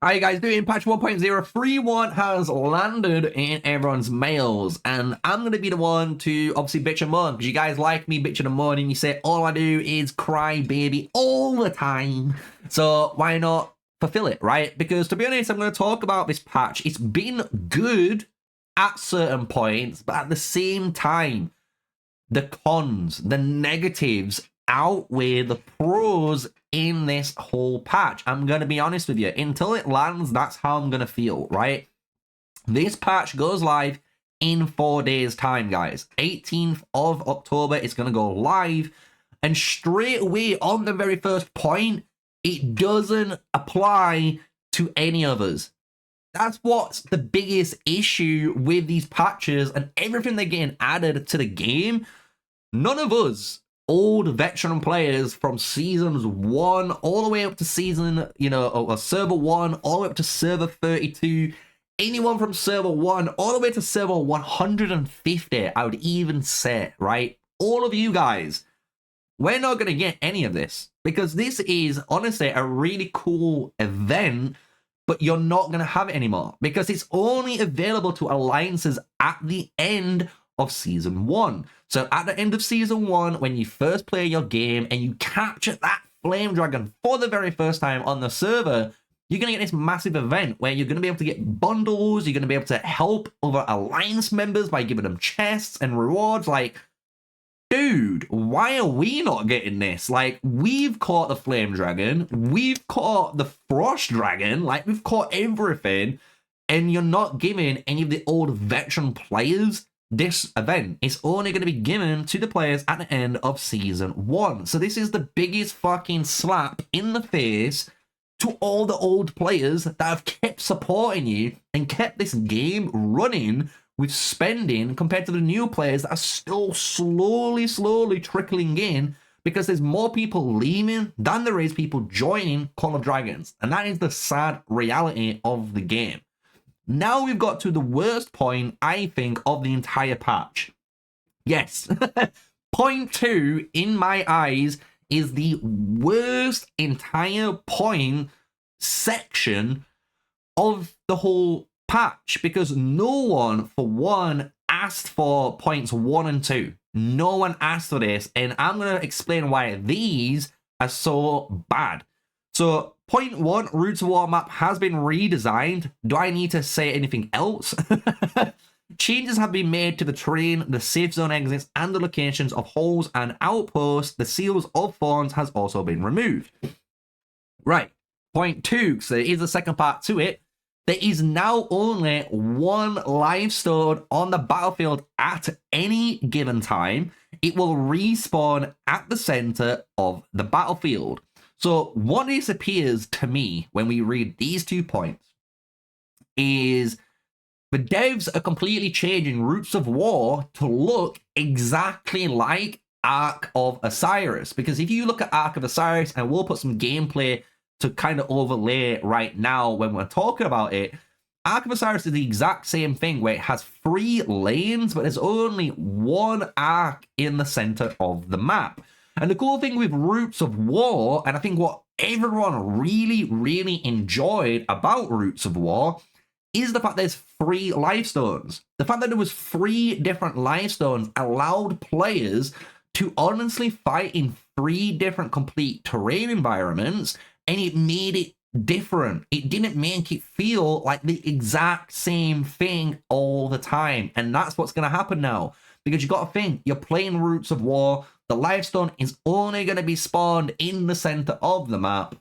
How you guys doing? Patch 1.031 has landed in everyone's mails, and I'm going to be the one to obviously bitch and moan, because you guys like me bitching and moaning. You say all I do is cry baby all the time, so why not fulfill it, right? Because to be honest, I'm going to talk about this patch. It's been good at certain points, but at the same time, the cons, the negatives outweigh the pros in this whole patch. I'm going to be honest with you. Until it lands, that's how I'm going to feel, right? This patch goes live in 4 days' time, guys. 18th of October, it's going to go live. And straight away, on the very first point, it doesn't apply to any of us. That's what's the biggest issue with these patches and everything they're getting added to the game. None of us old veteran players from seasons 1 all the way up to season, server 1 all the way up to server 32, anyone from server 1 all the way to server 150, I would even say, right? All of you guys, we're not going to get any of this, because this is honestly a really cool event, but you're not going to have it anymore, because it's only available to alliances at the end of season 1. So at the end of season 1, when you first play your game and you capture that flame dragon for the very first time on the server, you're going to get this massive event where you're going to be able to get bundles, you're going to be able to help other alliance members by giving them chests and rewards. Like, dude, why are we not getting this? Like, we've caught the flame dragon, we've caught the frost dragon, like, we've caught everything, and you're not giving any of the old veteran players this event. It's only going to be given to the players at the end of season 1. So this is the biggest fucking slap in the face to all the old players that have kept supporting you and kept this game running with spending, compared to the new players that are still slowly trickling in, because there's more people leaving than there is people joining Call of Dragons. And that is the sad reality of the game. Now we've got to the worst point, I think, of the entire patch. Yes, point 2, in my eyes, is the worst entire point section of the whole patch, because no one, for one, asked for points 1 and 2. No one asked for this, and I'm going to explain why these are so bad. So, point 1, Roots of War map has been redesigned. Do I need to say anything else? Changes have been made to the terrain, the safe zone exits, and the locations of holes and outposts. The seals of thorns has also been removed. Right, point 2, so there is a second part to it. There is now only one live stone on the battlefield at any given time. It will respawn at the center of the battlefield. So what disappears to me when we read these 2 points is the devs are completely changing Roots of War to look exactly like Ark of Osiris. Because if you look at Ark of Osiris, and we'll put some gameplay to kind of overlay right now when we're talking about it, Ark of Osiris is the exact same thing, where it has 3 lanes, but there's only one arc in the center of the map. And the cool thing with Roots of War, and I think what everyone really enjoyed about Roots of War, is the fact there's 3 life stones. The fact that there was 3 different life stones allowed players to honestly fight in 3 different complete terrain environments, and it made it different. It didn't make it feel like the exact same thing all the time. And that's what's going to happen now. Because you got to think, you're playing Roots of War, the life stone is only going to be spawned in the center of the map.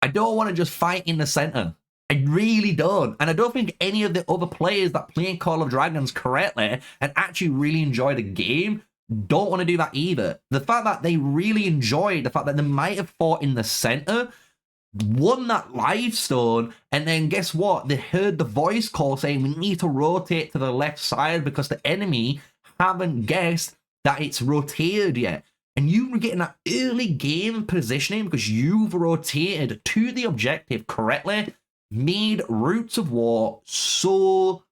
I don't want to just fight in the center. I really don't. And I don't think any of the other players that play Call of Dragons correctly and actually really enjoy the game don't want to do that either. The fact that they really enjoyed the fact that they might have fought in the center, won that life stone, and then guess what? They heard the voice call saying we need to rotate to the left side because the enemy haven't guessed that it's rotated yet. And you were getting that early game positioning because you've rotated to the objective correctly, made Roots of War so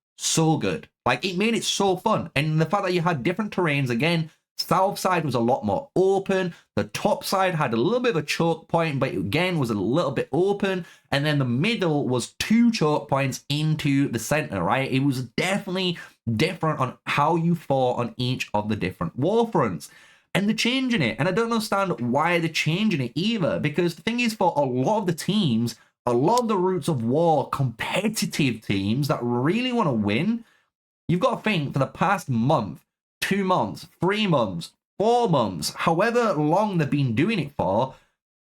good. Like, it made it so fun. And the fact that you had different terrains, again, south side was a lot more open. The top side had a little bit of a choke point, but again was a little bit open. And then the middle was 2 choke points into the center, right? It was definitely different on how you fought on each of the different war fronts. And they're changing it. And I don't understand why they're changing it either, because the thing is, for a lot of the teams, a lot of the Roots of War competitive teams that really want to win, you've got to think, for the past month, 2 months, 3 months, 4 months, however long they've been doing it for,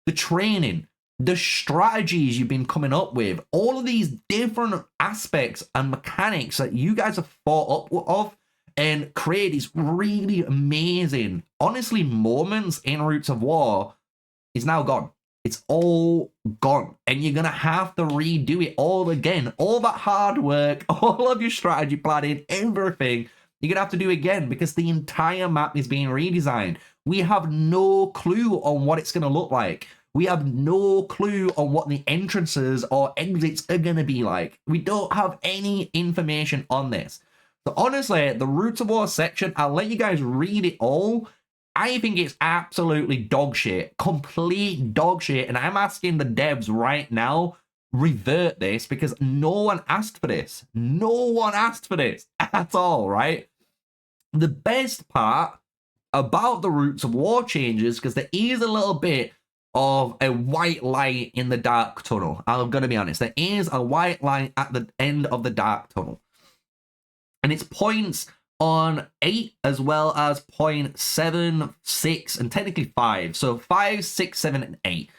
the training, the strategies you've been coming up with, all of these different aspects and mechanics that you guys have thought up of and create these really amazing, honestly, moments in Roots of War is now gone. It's all gone. And you're going to have to redo it all again. All that hard work, all of your strategy planning, everything, you're going to have to do again because the entire map is being redesigned. We have no clue on what it's going to look like. We have no clue on what the entrances or exits are going to be like. We don't have any information on this. So honestly, the Roots of War section, I'll let you guys read it all. I think it's absolutely dog shit, complete dog shit. And I'm asking the devs right now, revert this, because no one asked for this. No one asked for this at all, right? The best part about the Roots of War changes, because there is a little bit of a white light in the dark tunnel. I'm going to be honest. There is a white light at the end of the dark tunnel. And it's points on 8 as well as point 7, 6, and technically 5. So 5, 6, 7, and 8.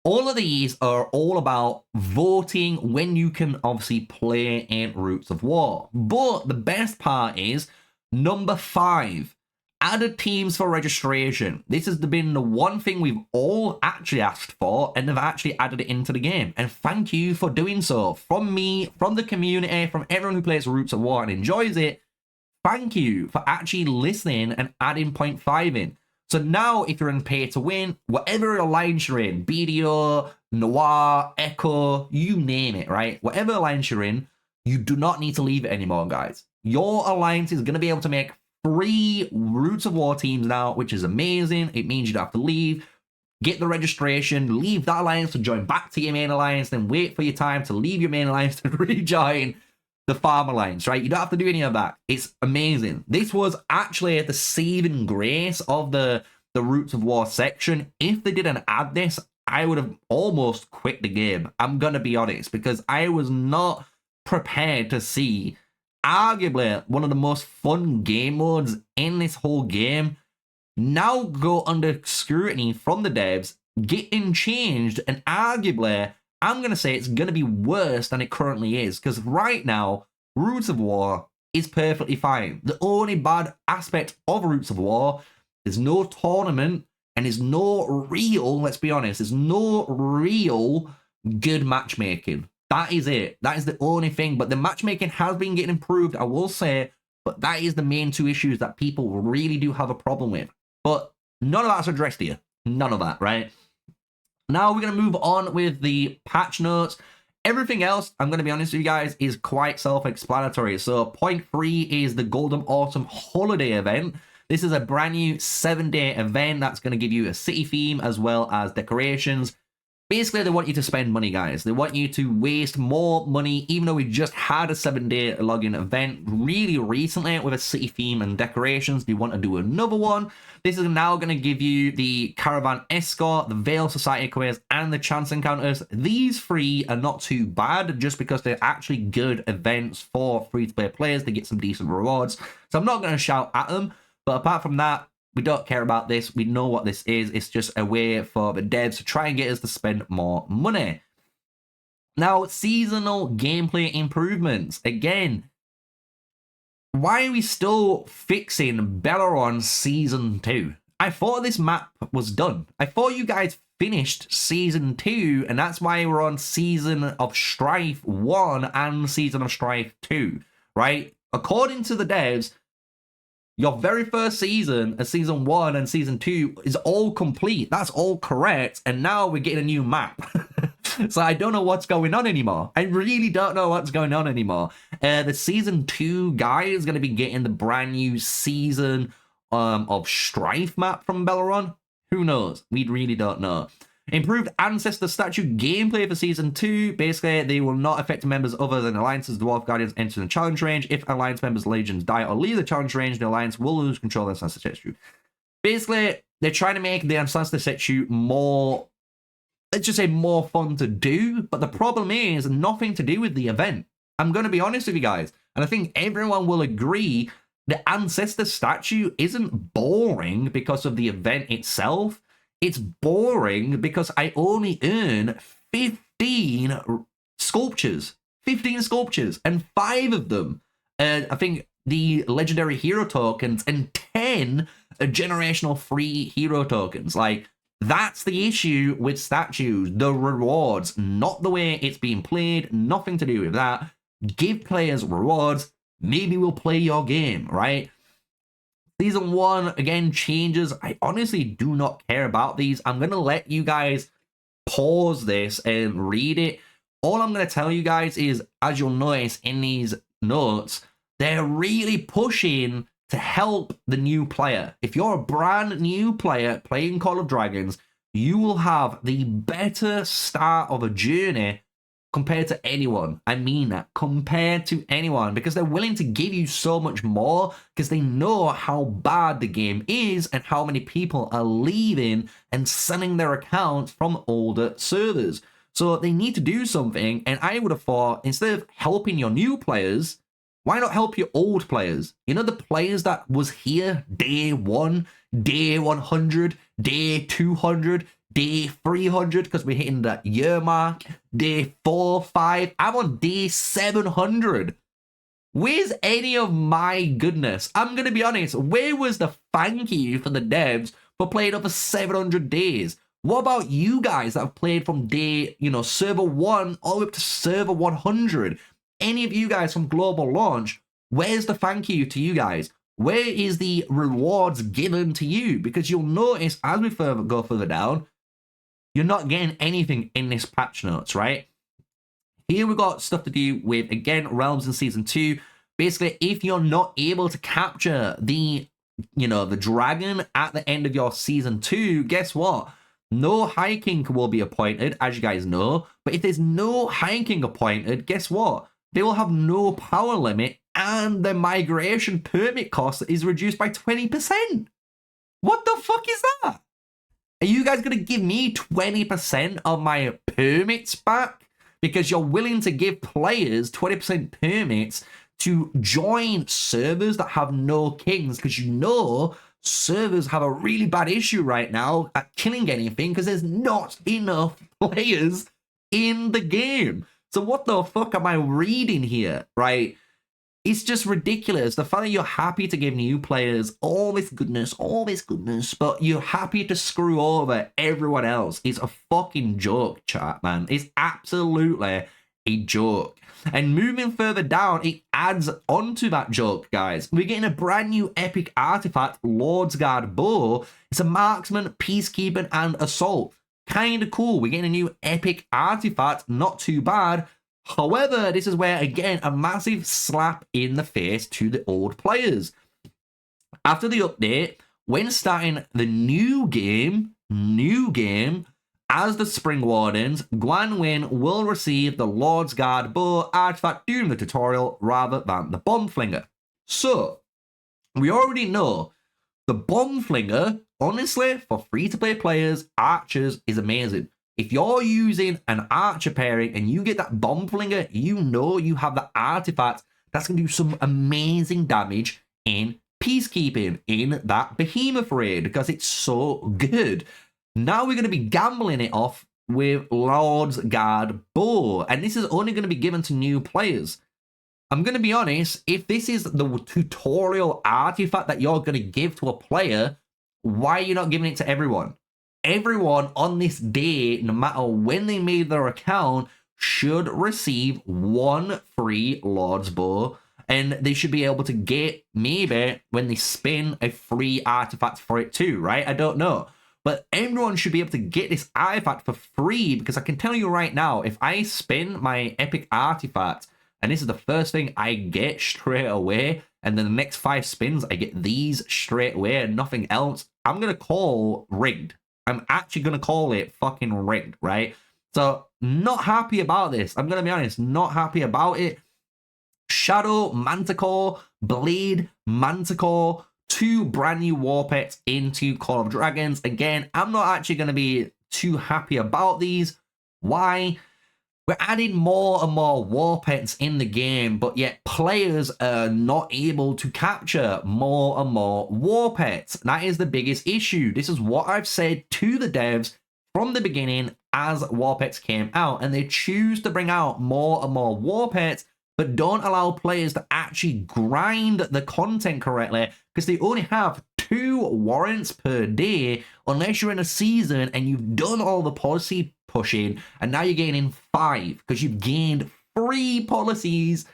All of these are all about voting when you can obviously play in Roots of War. But the best part is number 5. Added teams for registration. This has been the one thing we've all actually asked for, and they've actually added it into the game. And thank you for doing so. From me, from the community, from everyone who plays Roots of War and enjoys it, thank you for actually listening and adding point 5 in. So now if you're in pay to win, whatever alliance you're in, BDO, Noir, Echo, you name it, right? Whatever alliance you're in, you do not need to leave it anymore, guys. Your alliance is going to be able to make 3 Roots of War teams now, which is amazing. It means you don't have to leave, get the registration, leave that alliance to join back to your main alliance, then wait for your time to leave your main alliance to rejoin the farm alliance, right? You don't have to do any of that. It's amazing. This was actually the saving grace of the Roots of War section. If they didn't add this, I would have almost quit the game. I'm going to be honest, because I was not prepared to see arguably one of the most fun game modes in this whole game now go under scrutiny from the devs, getting changed, and arguably, I'm going to say it's going to be worse than it currently is, because right now, Roots of War is perfectly fine. The only bad aspect of Roots of War is no tournament, and is no real, let's be honest, there's no real good matchmaking. That is it. That is the only thing. But the matchmaking has been getting improved, I will say. But that is the main 2 issues that people really do have a problem with. But none of that's addressed here. None of that, right? Now we're going to move on with the patch notes. Everything else, I'm going to be honest with you guys, is quite self-explanatory. So point 3 is the Golden Autumn Holiday event. This is a brand new 7-day event that's going to give you a city theme as well as decorations. Basically, they want you to spend money, guys. They want you to waste more money, even though we just had a 7-day login event really recently with a city theme and decorations. They want to do another one. This is now going to give you the Caravan Escort, the Veil Society Quiz, and the Chance Encounters. These 3 are not too bad, just because they're actually good events for free-to-play players. They get some decent rewards. So I'm not going to shout at them. But apart from that, we don't care about this. We know what this is. It's just a way for the devs to try and get us to spend more money. Now, seasonal gameplay improvements. Again, why are we still fixing Belleron Season 2? I thought this map was done. I thought you guys finished Season 2, and that's why we're on Season of Strife 1 and Season of Strife 2, right? According to the devs, your very first season, Season 1 and Season 2, is all complete. That's all correct. And now we're getting a new map. So I don't know what's going on anymore. I really don't know what's going on anymore. The Season 2 guy is going to be getting the brand new Season of Strife map from Belleron? Who knows? We really don't know. Improved Ancestor statue gameplay for Season 2. Basically, they will not affect members other than Alliance's Dwarf Guardians entering the challenge range. If Alliance members' legions die or leave the challenge range, the Alliance will lose control of the Ancestor statue. Basically, they're trying to make the Ancestor statue more, let's just say, more fun to do. But the problem is nothing to do with the event. I'm going to be honest with you guys. And I think everyone will agree the Ancestor statue isn't boring because of the event itself. It's boring because I only earn 15 sculptures. 15 sculptures. And 5 of them, I think, the legendary hero tokens, and 10 generational free hero tokens. Like, that's the issue with statues. The rewards, not the way it's being played. Nothing to do with that. Give players rewards. Maybe we'll play your game, right? Season 1, again, changes. I honestly do not care about these. I'm going to let you guys pause this and read it. All I'm going to tell you guys is, as you'll notice in these notes, they're really pushing to help the new player. If you're a brand new player playing Call of Dragons, you will have the better start of a journey compared to anyone. I mean that, compared to anyone, because they're willing to give you so much more because they know how bad the game is and how many people are leaving and selling their accounts from older servers. So they need to do something, and I would have thought, instead of helping your new players, why not help your old players? You know, the players that was here day 1, day 100, day 200, day 300, because we're hitting that year mark, day 4, 5, I'm on day 700. Where's any of my goodness? I'm going to be honest, where was the thank you for the devs for playing over 700 days? What about you guys that have played from day, server 1 all the way up to server 100? Any of you guys from global launch, where's the thank you to you guys? Where is the rewards given to you? Because you'll notice as we go further down, you're not getting anything in this patch notes, right? Here we got stuff to do with, again, realms in Season 2. Basically, if you're not able to capture the dragon at the end of your Season 2, guess what? No High King will be appointed, as you guys know. But if there's no High King appointed, guess what? They will have no power limit, and the migration permit cost is reduced by 20%. What the fuck is that? Are you guys going to give me 20% of my permits back? Because you're willing to give players 20% permits to join servers that have no kings, because servers have a really bad issue right now at killing anything because there's not enough players in the game. So what the fuck am I reading here, right? It's just ridiculous. The fact that you're happy to give new players all this goodness, but you're happy to screw over everyone else is a fucking joke, chat, man. It's absolutely a joke. And moving further down, it adds onto that joke, guys. We're getting a brand new epic artifact, Lord's Guard Bow. It's a marksman, peacekeeping, and assault. Kind of cool. We're getting a new epic artifact, not too bad. However, this is where, again, a massive slap in the face to the old players. After the update, when starting the new game, as the Spring Wardens, Gwanwyn will receive the Lord's Guard Bow artifact during the tutorial rather than the Bomb Flinger. So, we already know the Bomb Flinger, honestly, for free-to-play players, archers, is amazing. If you're using an archer pairing and you get that Bomb Flinger, you know you have the artifact that's going to do some amazing damage in peacekeeping, in that behemoth raid, because it's so good. Now we're going to be gambling it off with Lord's Guard Bow, and this is only going to be given to new players. I'm going to be honest, if this is the tutorial artifact that you're going to give to a player, why are you not giving it to everyone? Everyone on this day, no matter when they made their account, should receive one free Lord's Bow, and they should be able to get, maybe, when they spin, a free artifact for it too, right? I don't know. But everyone should be able to get this artifact for free, because I can tell you right now, if I spin my epic artifact, and this is the first thing I get straight away, and then the next 5 spins, I get these straight away and nothing else, I'm going to call rigged. I'm actually going to call it fucking rigged, right? So, not happy about this. I'm going to be honest, not happy about it. Shadow, Manticore, Blade, Manticore, 2 brand new war pets into Call of Dragons. Again, I'm not actually going to be too happy about these. Why? We're adding more and more war pets in the game, but yet players are not able to capture more and more war pets. That is the biggest issue. This is what I've said to the devs from the beginning as war pets came out, and they choose to bring out more and more war pets, but don't allow players to actually grind the content correctly because they only have 2 warrants per day unless you're in a season and you've done all the policy pushing, and now you're gaining 5 because you've gained 3 policies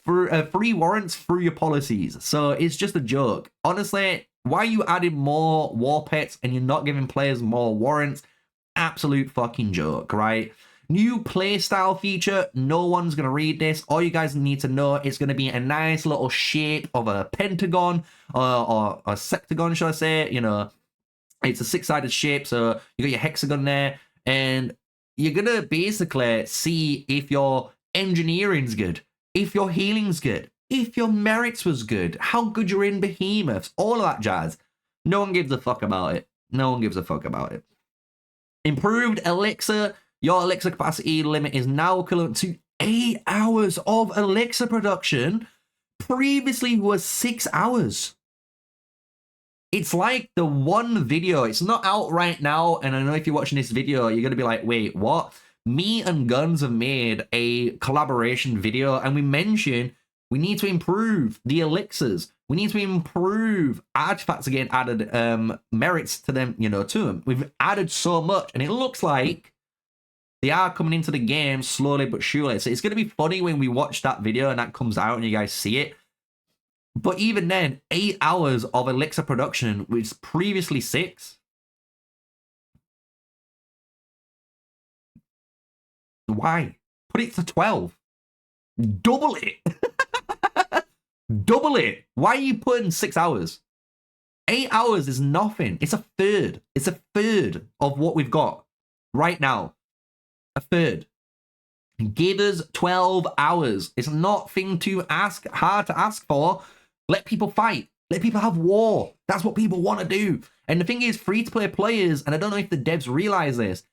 for 3 warrants through your policies. So it's just a joke. Honestly, why are you adding more war pets and you're not giving players more warrants? Absolute fucking joke, right? New playstyle feature. No one's going to read this. All you guys need to know it's going to be a nice little shape of a pentagon or a sectagon, should I say. You know, it's a 6-sided shape. So you got your hexagon there, and you're going to basically see if your engineering's good, if your healing's good, if your merits was good, how good you're in behemoths, all of that jazz. No one gives a fuck about it. No one gives a fuck about it. Improved Elixir. Your Elixir capacity limit is now equivalent to 8 hours of Elixir production. Previously was 6 hours. It's like the one video. It's not out right now, and I know if you're watching this video, you're going to be like, wait, what? Me and Guns have made a collaboration video, and we mentioned we need to improve the elixirs. We need to improve artifacts again, added merits to them, you know, to them. We've added so much, and it looks like they are coming into the game slowly but surely. So it's going to be funny when we watch that video and that comes out and you guys see it. But even then, 8 hours of Elixir production, which was previously 6. Why? Put it to 12. Double it. Double it. Why are you putting 6 hours? 8 hours is nothing. It's a third. It's a third of what we've got right now. A third. Give us 12 hours. It's nothing too hard to ask for. Let people fight. Let people have war. That's what people want to do. And the thing is, free-to-play players, and I don't know if the devs realize this,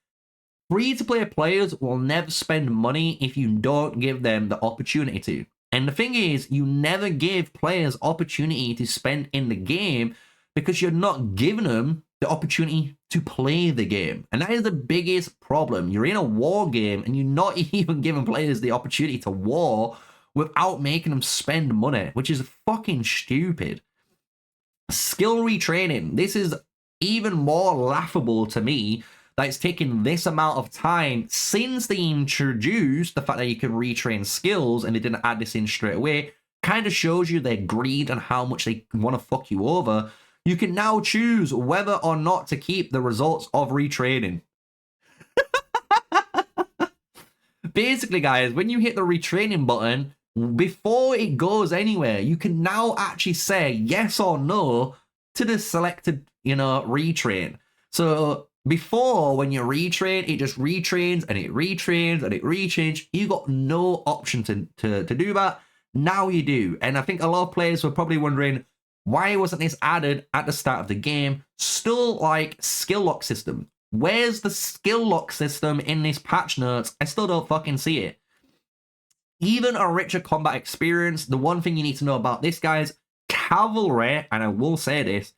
free-to-play players will never spend money if you don't give them the opportunity to. And the thing is, you never give players opportunity to spend in the game because you're not giving them the opportunity to play the game. And that is the biggest problem. You're in a war game and you're not even giving players the opportunity to war without making them spend money, which is fucking stupid. Skill retraining. This is even more laughable to me that it's taken this amount of time since they introduced the fact that you can retrain skills and they didn't add this in straight away. Kind of shows you their greed and how much they want to fuck you over. You can now choose whether or not to keep the results of retraining. Basically, guys, when you hit the retraining button, before it goes anywhere, you can now actually say yes or no to the selected, you know, retrain. So before, when you retrain, it just retrains and it retrains and it retrains. You got no option to do that. Now you do. And I think a lot of players were probably wondering, why wasn't this added at the start of the game? Still like skill lock system. Where's the skill lock system in this patch notes? I still don't fucking see it. Even a richer combat experience. The one thing you need to know about this, guys, Cavalry, and I will say this,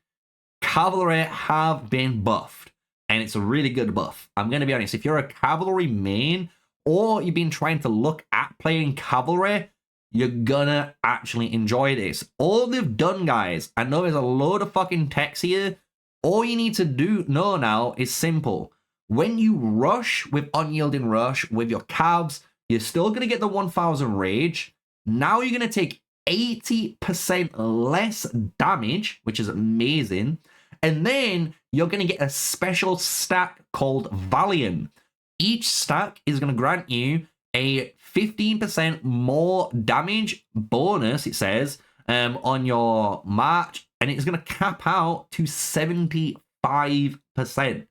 Cavalry have been buffed. And it's a really good buff. I'm going to be honest, if you're a Cavalry main, or you've been trying to look at playing Cavalry, you're gonna actually enjoy this. All they've done, guys, I know there's a load of fucking text here. All you need to know now is simple. When you rush with Unyielding Rush with your Cavs, you're still gonna get the 1000 rage. Now you're gonna take 80% less damage, which is amazing. And then you're gonna get a special stack called Valiant. Each stack is gonna grant you a 15% more damage bonus, it says, on your march, and it's going to cap out to 75%.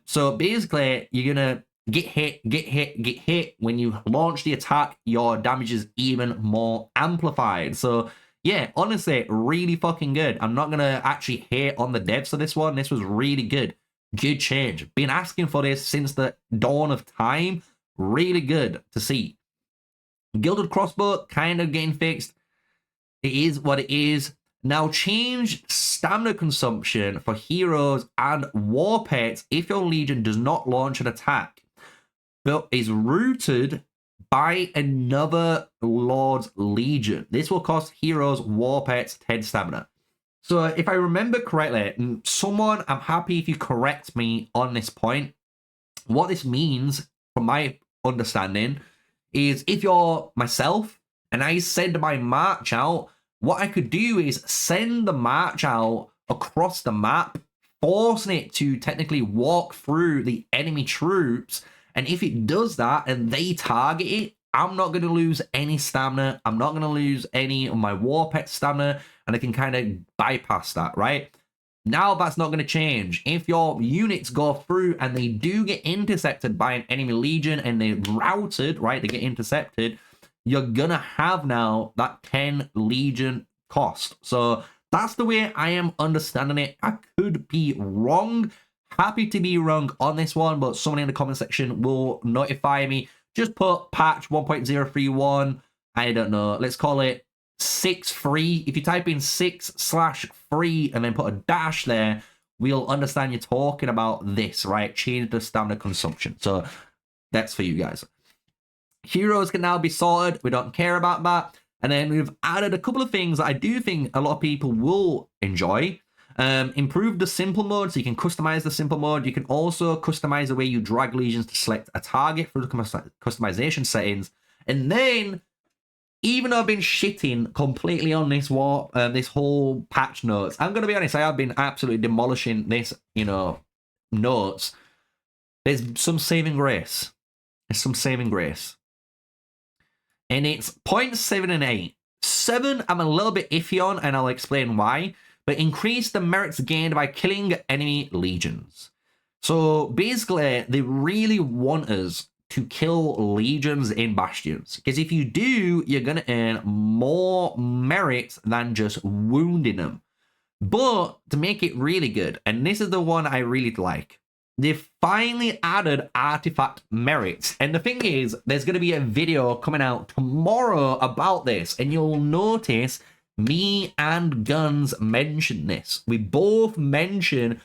So basically, you're going to get hit. When you launch the attack, your damage is even more amplified. So yeah, honestly, really fucking good. I'm not going to actually hate on the devs of this one. This was really good. Good change. Been asking for this since the dawn of time. Really good to see. Gilded crossbow kind of getting fixed. It is what it is. Now change stamina consumption for heroes and war pets if your legion does not launch an attack, but is routed by another Lord's Legion. This will cost heroes, war pets 10 stamina. So if I remember correctly, and someone, I'm happy if you correct me on this point, what this means, from my understanding, is if you're myself and I send my march out, what I could do is send the march out across the map, forcing it to technically walk through the enemy troops. And if it does that and they target it, I'm not going to lose any stamina. I'm not going to lose any of my war pet stamina, and I can kind of bypass that, right? Now that's not going to change. If your units go through and they do get intercepted by an enemy legion and they're routed, right, they get intercepted, you're going to have now that 10 legion cost. So that's the way I am understanding it. I could be wrong. Happy to be wrong on this one, but someone in the comment section will notify me. Just put patch 1.031, I don't know, let's call it 6.3. If you type in 6/3 and then put a dash there, we'll understand you're talking about this, right? Change the stamina consumption. So that's for you guys. Heroes can now be sorted. We don't care about that. And then we've added a couple of things that I do think a lot of people will enjoy. Improve the simple mode, so you can customize the simple mode. You can also customize the way you drag legions to select a target through the customization settings. And then, even though I've been shitting completely on this this whole patch notes, I'm going to be honest, I have been absolutely demolishing this, notes. There's some saving grace. There's some saving grace. And it's 0.7 and 8. 7, I'm a little bit iffy on, and I'll explain why. But increase the merits gained by killing enemy legions. So basically, they really want us to kill legions in bastions, because if you do, you're going to earn more merits than just wounding them. But to make it really good, and this is the one I really like, they've finally added artifact merits. And the thing is, there's going to be a video coming out tomorrow about this, and you'll notice me and Guns mention this. We both mention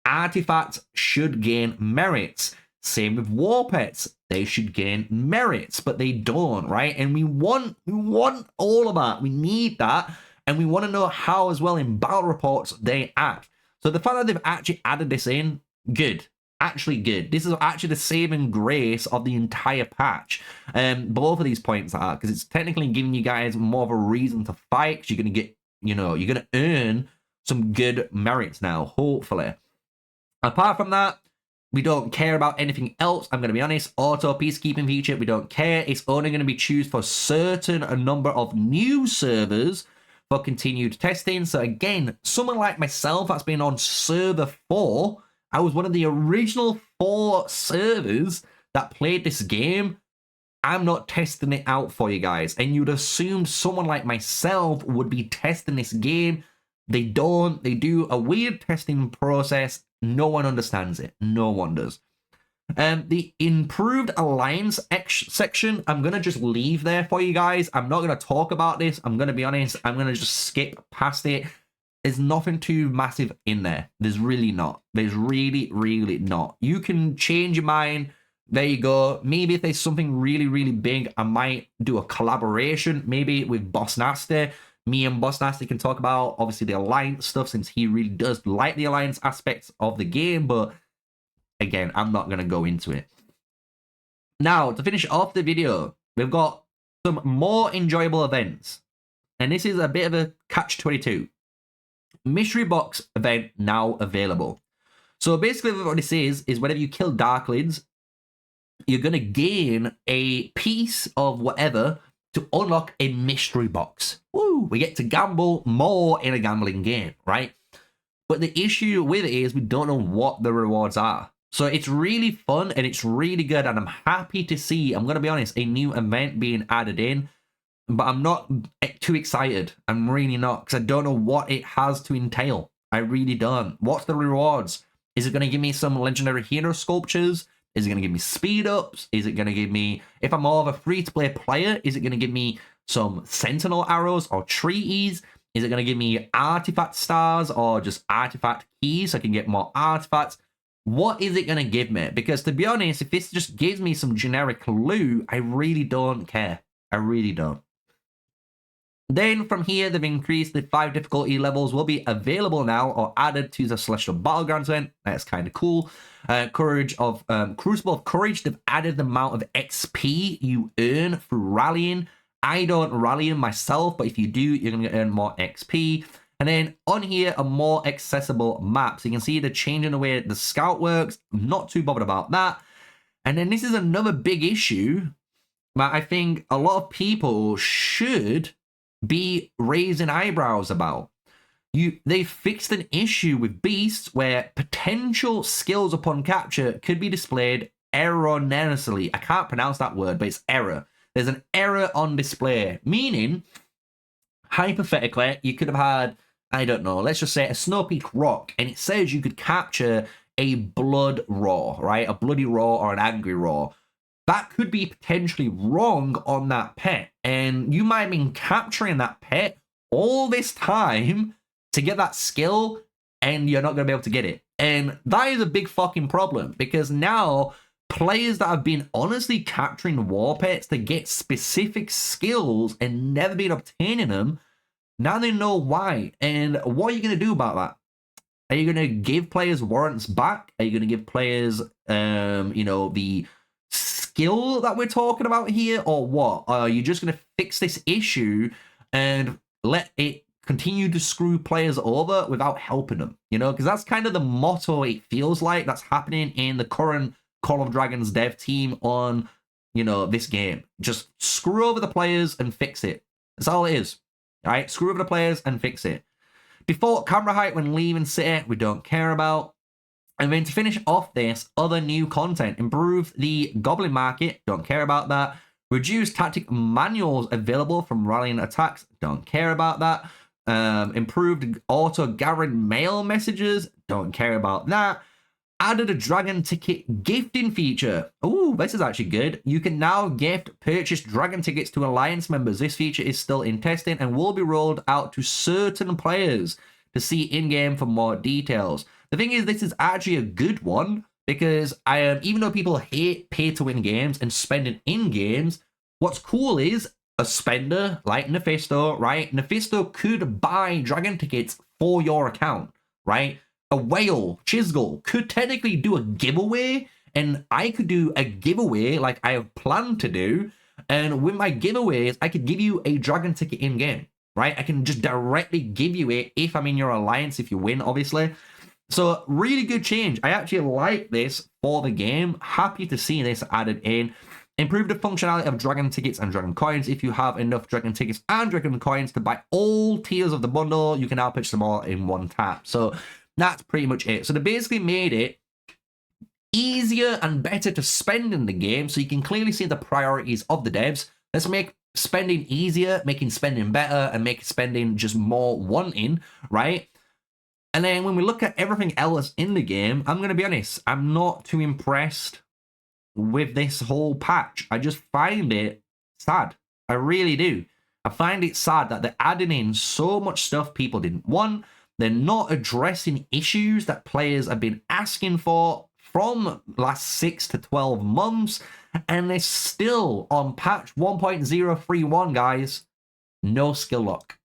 artifacts should gain merits. Same with war pets. They should gain merits, but they don't, right? And we want all of that. We need that. And we want to know how as well in battle reports they act. So the fact that they've actually added this in, good. Actually good. This is actually the saving grace of the entire patch. Both of these points are, because it's technically giving you guys more of a reason to fight, because you're going to get, you're going to earn some good merits now, hopefully. Apart from that, we don't care about anything else. I'm going to be honest. Auto peacekeeping feature, we don't care. It's only going to be chosen for a number of new servers for continued testing. So again, someone like myself that's been on server 4, I was one of the original 4 servers that played this game. I'm not testing it out for you guys. And you'd assume someone like myself would be testing this game. They don't. They do a weird testing process. No one understands it. No one does. The improved alliance section, I'm going to just leave there for you guys. I'm not going to talk about this. I'm going to be honest. I'm going to just skip past it. There's nothing too massive in there. There's really not. There's really, really not. You can change your mind. There you go. Maybe if there's something really, really big, I might do a collaboration, maybe with Boss Nasty. Me and Boss Nasty can talk about, obviously, the alliance stuff, since he really does like the alliance aspects of the game. But again, I'm not going to go into it. Now, to finish off the video, we've got some more enjoyable events. And this is a bit of a catch-22. Mystery box event now available. So basically what this is whenever you kill Darklings, you're going to gain a piece of whatever to unlock a mystery box. Woo! We get to gamble more in a gambling game, right? But the issue with it is we don't know what the rewards are. So it's really fun and it's really good, and I'm happy to see, I'm going to be honest, a new event being added in, but I'm not too excited. I'm really not, because I don't know what it has to entail. I really don't. What's the rewards? Is it going to give me some legendary hero sculptures? Is it going to give me speed ups? Is it going to give me, if I'm more of a free-to-play player, is it going to give me some sentinel arrows or treaties? Is it going to give me artifact stars or just artifact keys so I can get more artifacts? What is it going to give me? Because to be honest, if this just gives me some generic loot, I really don't care. I really don't. Then from here, they've increased the 5 difficulty levels will be available now or added to the Celestial Battlegrounds event. That's kind of cool. Crucible of Courage, they've added the amount of XP you earn through rallying. I don't rally myself, but if you do, you're going to earn more XP. And then on here, a more accessible map. So you can see the change in the way the scout works. I'm not too bothered about that. And then this is another big issue that I think a lot of people should be raising eyebrows about. They fixed an issue with beasts where potential skills upon capture could be displayed erroneously. I can't pronounce that word, but it's error. There's an error on display, meaning, hypothetically, you could have had, I don't know, let's just say a Snow Peak rock, and it says you could capture a blood roar, right? A bloody roar or an angry roar. That could be potentially wrong on that pet, and you might have been capturing that pet all this time to get that skill, and you're not going to be able to get it. And that is a big fucking problem, because now players that have been honestly capturing war pets to get specific skills and never been obtaining them, now they know why. And what are you going to do about that? Are you going to give players warrants back? Are you going to give players, the skill that we're talking about here, or what? Are you just going to fix this issue and let it continue to screw players over without helping them? Because that's kind of the motto it feels like that's happening in the current Call of Dragons dev team on, this game. Just screw over the players and fix it. That's all it is. All right, screw over the players and fix it. Default camera height when leaving city, we don't care about. And then to finish off this, other new content. Improve the Goblin Market, don't care about that. Reduce tactic manuals available from rallying attacks, don't care about that. Improved auto-gathered mail messages, don't care about that. Added a dragon ticket gifting feature. Oh, this is actually good. You can now gift purchased dragon tickets to Alliance members. This feature is still in testing and will be rolled out to certain players to see in-game for more details. The thing is, this is actually a good one because even though people hate pay-to-win games and spending in games, what's cool is a spender like Nephisto, right? Nephisto could buy dragon tickets for your account, right? A whale, Chisgul, could technically do a giveaway, and I could do a giveaway like I have planned to do, and with my giveaways, I could give you a dragon ticket in-game, right? I can just directly give you it if I'm in your alliance, if you win, obviously. So, really good change. I actually like this for the game. Happy to see this added in. Improve the functionality of dragon tickets and dragon coins. If you have enough dragon tickets and dragon coins to buy all tiers of the bundle, you can now pitch them all in one tap. So, that's pretty much it. So they basically made it easier and better to spend in the game, so you can clearly see the priorities of the devs. Let's make spending easier, making spending better, and make spending just more wanting, right? And then when we look at everything else in the game, I'm going to be honest, I'm not too impressed with this whole patch. I just find it sad. I really do. I find it sad that they're adding in so much stuff people didn't want. They're not addressing issues that players have been asking for from last 6 to 12 months, and they're still on patch 1.031, guys. No skill lock.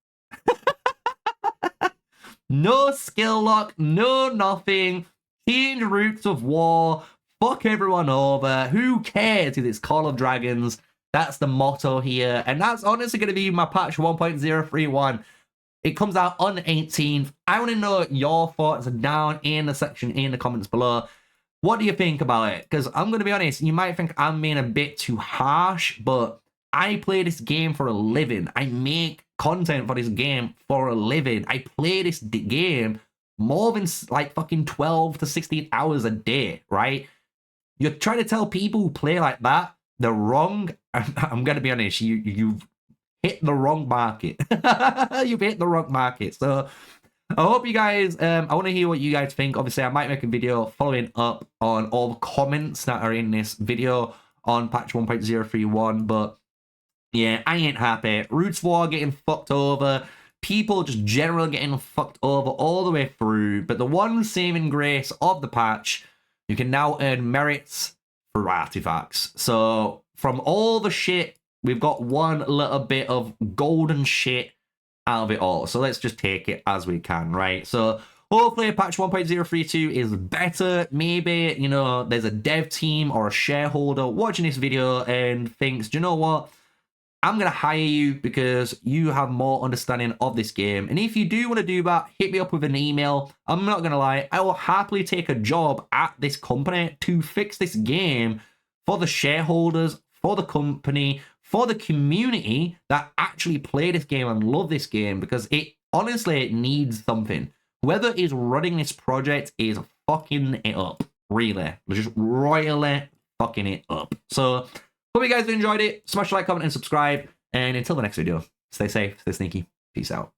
No skill lock, no nothing. Change routes of war. Fuck everyone over. Who cares if it's Call of Dragons? That's the motto here, and that's honestly going to be my patch 1.031. It comes out on the 18th. I want to know your thoughts down in the section in the comments below. What do you think about it? Because I'm going to be honest, you might think I'm being a bit too harsh, but I play this game for a living. I make content for this game for a living. I play this game more than like fucking 12 to 16 hours a day, right? You're trying to tell people who play like that they're wrong. I'm gonna be honest, you've hit the wrong market. You've hit the wrong market. So I hope you guys, I want to hear what you guys think. Obviously, I might make a video following up on all the comments that are in this video on patch 1.031, but yeah, I ain't happy. Roots War getting fucked over. People just generally getting fucked over all the way through. But the one saving grace of the patch, you can now earn merits for artifacts. So from all the shit, we've got one little bit of golden shit out of it all. So let's just take it as we can, right? So hopefully patch 1.032 is better. Maybe, you know, there's a dev team or a shareholder watching this video and thinks, do you know what? I'm going to hire you because you have more understanding of this game. And if you do want to do that, hit me up with an email. I'm not going to lie, I will happily take a job at this company to fix this game for the shareholders, for the company, for the community that actually play this game and love this game, because it honestly needs something. Whoever is running this project is fucking it up, really. They're just royally fucking it up. So hope you guys enjoyed it. Smash the like, comment, and subscribe. And until the next video, stay safe, stay sneaky. Peace out.